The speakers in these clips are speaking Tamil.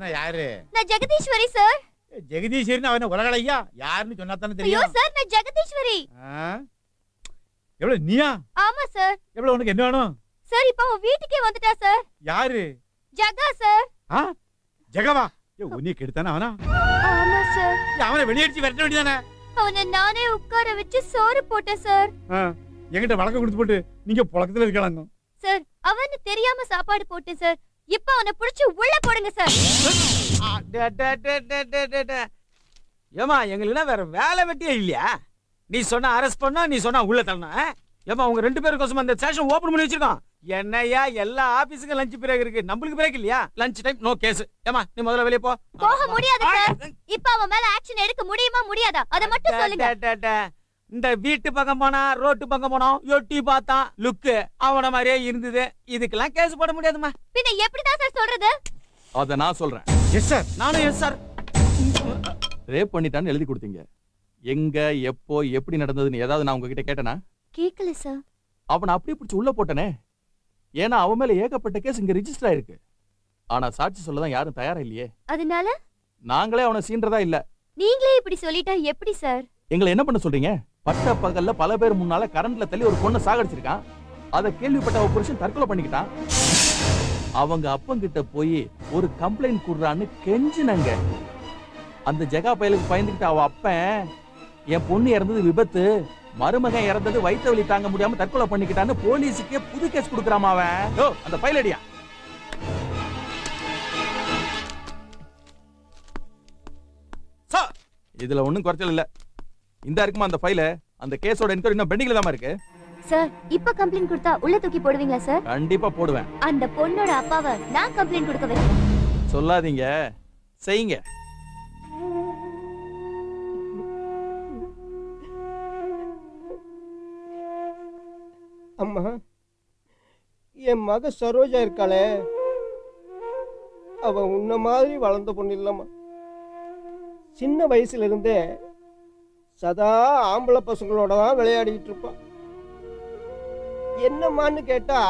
யாருன்னா யாரு? நான் ஜெகதீஸ்வரி சார். ஜெகதீஸ்வரின்னு அவன உலகலையா யாருன்னு சொன்னா தானே தெரியும். ஐயோ சார், நான் ஜெகதீஸ்வரி. எவ்வளவு நீயா? ஆமா சார். எவ்வளவு உனக்கு என்ன வேணும்? சார் இப்ப அவன் வீட்டுக்கே வந்துட்டா சார். யாரு? ஜகா சார். ஜெகவா? உன்னை கெடுத்தானே அவனா? ஆமா சார். அவனை வெளியடிச்சு விரட்ட வேண்டியதானே? அவனை நானே உட்கார வச்சு சோறு போட்டேன் சார். என்கிட்ட வழக்கம் கொடுத்து போட்டு நீங்க புழக்கத்துல இருக்கலாங்க சார். அவனு தெரியாம சாப்பாடு போட்டேன் சார். இப்ப அவனை புடிச்சு உள்ள போடுங்க சார். ஏமா எங்களுக்கு வேற வேலை வெட்டியே இல்லையா? நீ சொன்ன அரெஸ்ட் பண்ணா, நீ சொன்னா உள்ள தள்ளணும். ஏமா உங்க 2 பேருக்கும் அந்த ஸ்டேஷன் ஓபன் பண்ணி வச்சிருக்கோம். என்னையா எல்லா ஆபீஸுக்கும் லஞ்ச் பிரேக் இருக்கு, நம்மளுக்கு பிரேக் இல்லையா? Lunch time no case. ஏமா நீ முதல்ல வெளிய போ. போக முடியாது சார். இப்ப அவன் மேல ஆக்ஷன் எடுக்க முடியுமா முடியாதா அத மட்டும் சொல்லுங்க. இந்த வீட்டு பக்கம் போனா ரோட்டு பக்கம் போனா எட்டி பார்த்தா லுக்கு அவன மாதிரியே இருந்தது. இதுக்கெல்லாம் கேஸ் போட முடியாதுமா. பின்ன எப்படிதான் சார் சொல்றது? அத நான் சொல்றேன். Yes sir. நானும் எஸ் சார். ரேப் பண்ணிட்டான்னு எழுதி கொடுத்தீங்க. எங்க எப்போ எப்படி நடந்ததுன்னு ஏதாவது நான் உங்ககிட்ட கேட்டனா? கேக்கல சார். அவனை அப்படியே பிடிச்சு உள்ள போட்டனே. ஏன்னா அவன் மேல ஏகப்பட்ட கேஸ் இங்க ரிஜிஸ்டர் ஆயிருக்கு. ஆனா சாட்சி சொல்லதான் யாரும் தயாரா இல்லையே. அதனால நாங்களே அவனை சீன்றதா இல்ல. நீங்களே இப்படி சொல்லிட்டா எப்படி சார்? எங்களை என்ன பண்ண சொல்றீங்க? பட்ட பகல்ல பல பேர் முன்னால கரண்ட்ல தள்ளி ஒரு பொண்ணை சாகடிச்சிருக்கான். அத கேள்விப்பட்ட ஒரு புருஷன் தற்கொலை பண்ணிக்கிட்டான். அவங்க அப்பங்கிட்ட போய் ஒரு கம்ப்ளைண்ட் குடுறான்னு கெஞ்சினங்க. அந்த ஜெகா பயலுக்கு பயந்துகிட்ட அவ அப்பன் என் பொண்ணு இறந்தது விபத்து, மருமகன் இறந்தது வயிற்று வலி தாங்க முடியாம தற்கொலை பண்ணிக்கிட்டான்னு போலீஸுக்கே புது கேஸ் கொடுக்கறாமா அவன். அந்த ஃபைல் அடியா. சார் இதுல ஒண்ணும் குறைச்சல் இல்ல. இந்த இருக்குமா அந்த ஃபைல? அந்த கேஸோட என்கொயரி இன்னும் பெண்டிங்ல தான் இருக்கு. சார் இப்ப கம்ப்ளைண்ட் கொடுத்தா உள்ள தூக்கி போடுவீங்களா சார்? கண்டிப்பா போடுவேன். அந்த பொண்ணோட அப்பாவை நான் கம்ப்ளைண்ட் கொடுக்க வைக்கிறேன். சொல்லாதீங்க, செய்யுங்க. அம்மா, என் மக சரோஜா இருக்காளே, அவ உன்ன மாதிரி வளர்ந்த பொண்ணு இல்லம்மா. சின்ன வயசுல இருந்தே சதா ஆம்பளை பசங்களோட தான் விளையாடிட்டு இருப்பான். என்னம்மான்னு கேட்டா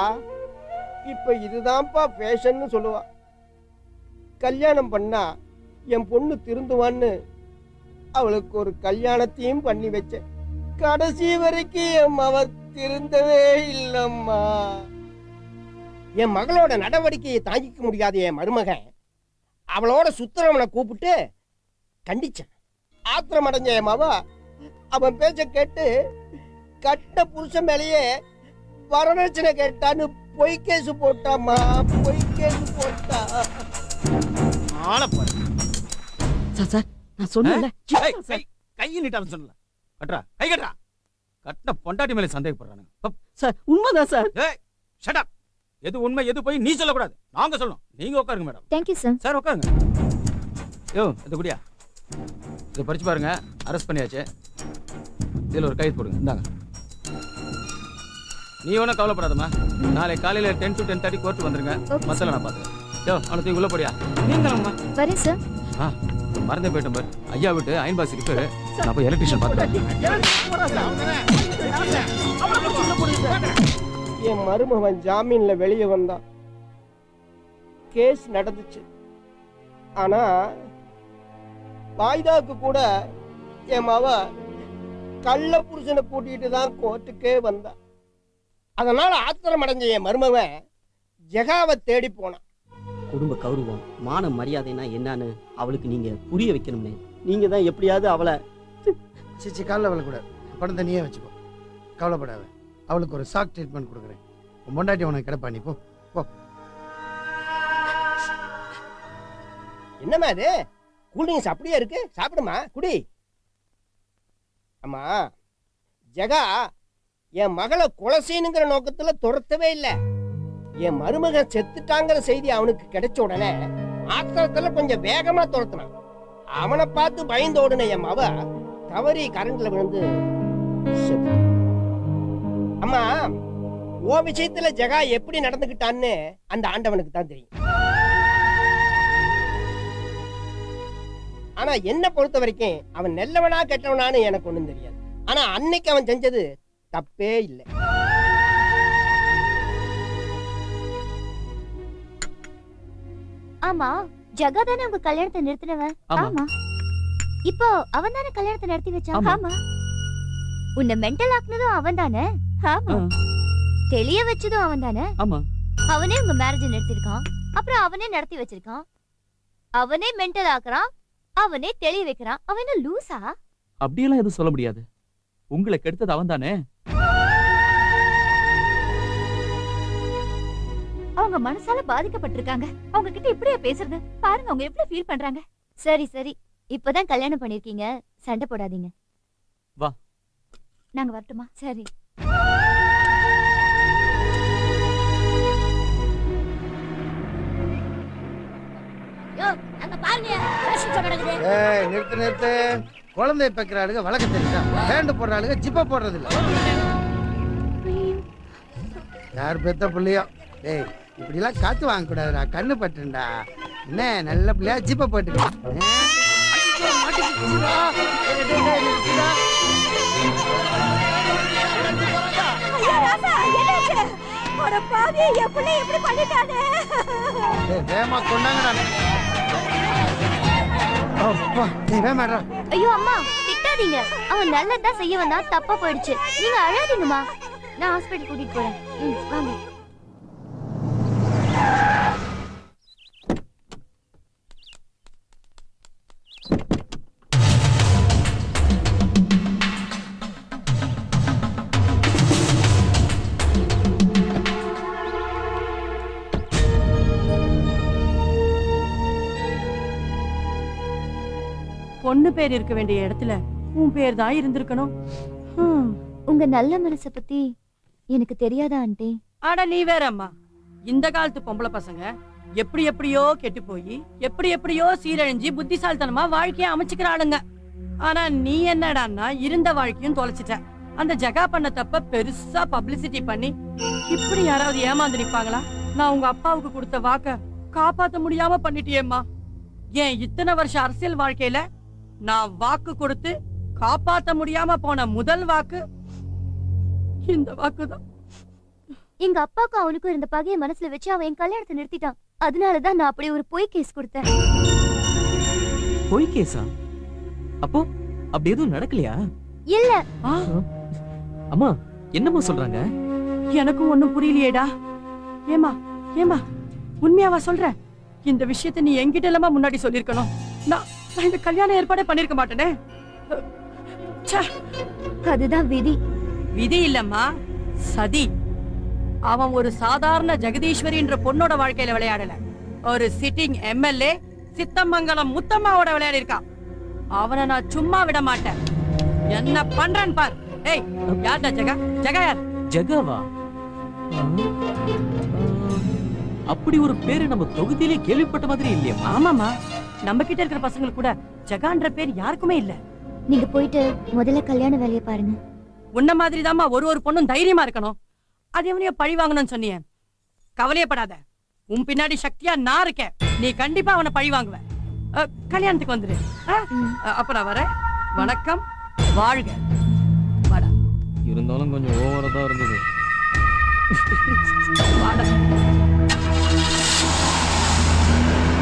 இப்ப இதுதான்ப்பா ஃபேஷன்னு சொல்லுவா. கல்யாணம் பண்ணா என் பொண்ணு திருந்துவான்னு அவளுக்கு ஒரு கல்யாணத்தையும் பண்ணி வச்சேன். கடைசி வரைக்கும் என் மவ திருந்தவே இல்லம்மா. என் மகளோட நடவடிக்கையை தாங்கிக்க முடியாத என் மருமகன் அவளோட சுத்திரவனை கூப்பிட்டு கண்டிச்சான். ஆத்திரம் அடைஞ்ச என் மவ அவன் பேச்ச கேட்டு கட்ட புருஷன் மேலேயே வரதட்சணை கேட்டான்னு பொய் கேசு போட்டாமா. பொய் கேசு போட்டா. சார் நான் சொன்னேன்ல, கை நீட்டான்னு சொன்னல. கட்றா கை கட்றா. கட்ட பொண்டாட்டி மேல சந்தேகப்படுறானுங்க சார். உண்மைதான் சார். ஏய் ஷட் அப். எது உண்மை எது போய் நீ சொல்லக்கூடாது, நாங்க சொல்லணும். நீங்க உட்காருங்க மேடம். Thank you sir. சார் உட்காருங்க. யோ இது குடியா, இதை பறிச்சு பாருங்க. அரெஸ்ட் பண்ணியாச்சு. இதில் ஒரு கைது போடுங்க. இந்தாங்க. நீ ஒன்றும் கவலைப்படாதம்மா. நாளை காலையில் 10 to 10:30 கோர்ட்டு வந்துருங்க. மசாலா நான் பார்த்துக்கிறேன். யோ அவனை தூக்கி உள்ள போடியா. நீங்களாம்மா வரேன் சார். மறந்தே போயிட்டோம் பாரு. ஐயா விட்டு அயன் பாக்ஸ் ரிப்பேர். நான் போய் எலக்ட்ரிஷியன் பார்த்துக்கிறேன். என் மருமகன் ஜாமீன்ல வெளியே வந்தான். கேஸ் நடந்துச்சு. ஆனா வாய்தாக்கு கூட என் மவ கள்ள புருஷனை கூட்டிட்டு தான் கோர்ட்டுக்கே வந்தான். அதனால ஆத்திரம் அடைஞ்ச என் மருமகன் ஜெகாவை தேடி போனான். குடும்ப கௌரவம் மான மரியாதைனா என்னன்னு அவளுக்கு நீங்க புரிய வைக்கணும்னே. நீங்க தான் எப்படியாவது அவளை சிச்சி காலில் விழக்கூடாது. பணம் தனியே வச்சுக்கோ, கவலைப்படாத. அவளுக்கு ஒரு ஷாக் ட்ரீட்மெண்ட் கொடுக்குறேன். உன் பொண்டாட்டி உனக்கு கிடப்பா. நீ போ போ. என்னம்மா இது கூல்ட்ரிங்க்ஸ் அப்படியே இருக்கு, சாப்பிடுமா, குடி. அம்மா, ஜெகா என் மகளை கொலை செய்யணுங்கிற நோக்கத்துல துரத்தவே இல்லை. என் மருமகன் செத்துட்டாங்கிற செய்தி அவனுக்கு கிடைச்ச உடனே ஆத்திரத்துல கொஞ்சம் வேகமா துரத்தினான். அவனை பார்த்து பயந்து ஓடுன என் மவ தவறி கரண்ட்ல விழுந்து செத்து. அம்மா, ஓ விஷயத்துல ஜெகா எப்படி நடந்துகிட்டான்னு அந்த ஆண்டவனுக்கு தான் தெரியும். ஆனா என்ன பொறுத்த வரைக்கும் அவன் நல்லவனா கெட்டவனான்னு எனக்கு ஒண்ணும் தெரியாது. ஆனா அன்னைக்கு அவன் செஞ்சது தப்பே இல்லை. ஆமா, ஜகா தானே உங்க கல்யாணத்தை நிறுத்தினவன்? ஆமா. ஆமா. இப்போ அவன் தானே கல்யாணத்தை நடத்தி வச்சான்? ஆமா. ஆமா. உன்னை மென்டல் ஆக்குனதும் அவன் தானே? ஆமா. தெளிய வச்சதும் அவன் தானே? ஆமா. அவனே உங்க மேரேஜ் நிறுத்திருக்கான், அப்புறம் அவனே நடத்தி வச்சிருக்கான். அவனே மென்டல் ஆக்குறான், அவனே தெளிய வைக்கிறான். அவன் என்ன லூசா? அப்படியெல்லாம் எதுவும் சொல்ல முடியாது. உங்களை கெடுத்தது அவன் தானே. அவங்க மனசால பாதிக்கப்பட்டிருக்காங்க. அவங்க கிட்ட இப்படியே பேசுறது பாருங்க, அவங்க எவ்வளவு ஃபீல் பண்றாங்க. சரி சரி, இப்பதான் கல்யாணம் பண்ணிருக்கீங்க, சண்டை போடாதீங்க. வா. நாங்க வரட்டுமா? சரி. நிறுத்து நிறுத்து. குழந்தை பெக்கிற ஆளுங்க வழக்க தெரிஞ்சா பேண்ட் போடுற ஆளுங்க ஜிப்ப போடுறது இல்ல. யார் பெத்த பிள்ளையோ? டேய், இப்படி எல்லாம் காத்து வாங்க கூடாதுடா, கண்ணு பட்டுண்டா. என்ன நல்ல பிள்ளையா ஜிப்ப போட்டுக்கலாம். ஐயோ அம்மா, திட்டாதீங்க. அவன் நல்லதா செய்ய வந்தா தப்பா போயிடுச்சு. நீங்க அழாதீங்கம்மா, நான் ஹாஸ்பிடல் கூட்டிட்டு போறேன். வாங்க. பொண்ணு பேர் இருக்க வேண்டிய இடத்துல உன் பேர் தான் இருந்திருக்கணும். உங்க நல்ல மனச பத்தி எனக்கு தெரியாதா ஆண்டி? ஆனா நீ வேற அம்மா, இந்த காலத்து பொம்பளை பசங்க எப்படி எப்படியோ கெட்டு போய் எப்படி எப்படியோ சீரழிஞ்சு புத்திசாலித்தனமா வாழ்க்கைய அமைச்சுக்கிறாளுங்க. ஆனா நீ என்னடான்னா இருந்த வாழ்க்கையும் தொலைச்சிட்ட. அந்த ஜகா பண்ண தப்ப பெருசா பப்ளிசிட்டி பண்ணி இப்படி யாராவது ஏமாந்து நிப்பாங்களா? நான் உங்க அப்பாவுக்கு கொடுத்த வாக்க காப்பாத்த முடியாம பண்ணிட்டியேம்மா. ஏன் இத்தனை வருஷம் அரசியல் வாழ்க்கையில நான் வாக்கு கொடுத்து காப்பாத்த முடியாம போன முதல் வாக்கு இந்த வாக்குதான். எங்க அப்பாவுக்கும் அவனுக்கும் இருந்த பகைய மனசுல வச்சு அவன் என் கல்யாணத்தை நிறுத்திட்டான். அதனாலதான் நான் அப்படி ஒரு பொய் கேஸ் கொடுத்தேன். பொய் கேஸா? அப்போ அப்படி எதுவும் நடக்கலையா? இல்ல. அம்மா என்னம்மா சொல்றாங்க? எனக்கும் ஒண்ணும் புரியலையேடா. ஏமா ஏமா உண்மையாவா சொல்ற? இந்த விஷயத்தை நீ என்கிட்ட இல்லாம முன்னாடி சொல்லிருக்கணும். நான் இந்த கல்யாண ஏற்பாடே பண்ணிருக்க மாட்டேனே. அதுதான் விதி. விதி இல்லம்மா, சதி. அவன் ஒரு சாதாரண ஜெகதீஸ்வரின்ற பொண்ணோட வாழ்க்கையில விளையாடல, ஒரு சிட்டிங் எம்எல்ஏ சித்தமங்கலம் முத்தம்மாவோட விளையாடி இருக்கான். அவனை நான் சும்மா விட மாட்டேன். என்ன பண்றான் பார். ஏய், யார்டா ஜெகா? ஜெகா யார்? ஜெகாவா? அப்படி ஒரு பேரு நம்ம தொகுதியிலே கேள்விப்பட்ட மாதிரி இல்லையா? ஆமாமா, நம்ம கிட்ட இருக்கிற பசங்களுக்கு கூட ஜெகான்ற பேர் யாருக்குமே இல்ல. நீங்க போயிட்டு முதல்ல கல்யாண வேலையை பாருங்க. உன்ன மாதிரி தாமா ஒரு பொண்ணும் தைரியமா இருக்கணும். அது எவனையோ பழி வாங்கணும்னு சொன்னியே, கவலையப்படாத. உன் பின்னாடி சக்தியா நான் இருக்கேன். நீ கண்டிப்பா அவனை பழி வாங்குவ. கல்யாணத்துக்கு வந்துரு. அப்ப நான் வரேன். வணக்கம், வாழ்க. வாடா. இருந்தாலும் கொஞ்சம் ஓவரா தான் இருந்தது. வாடா.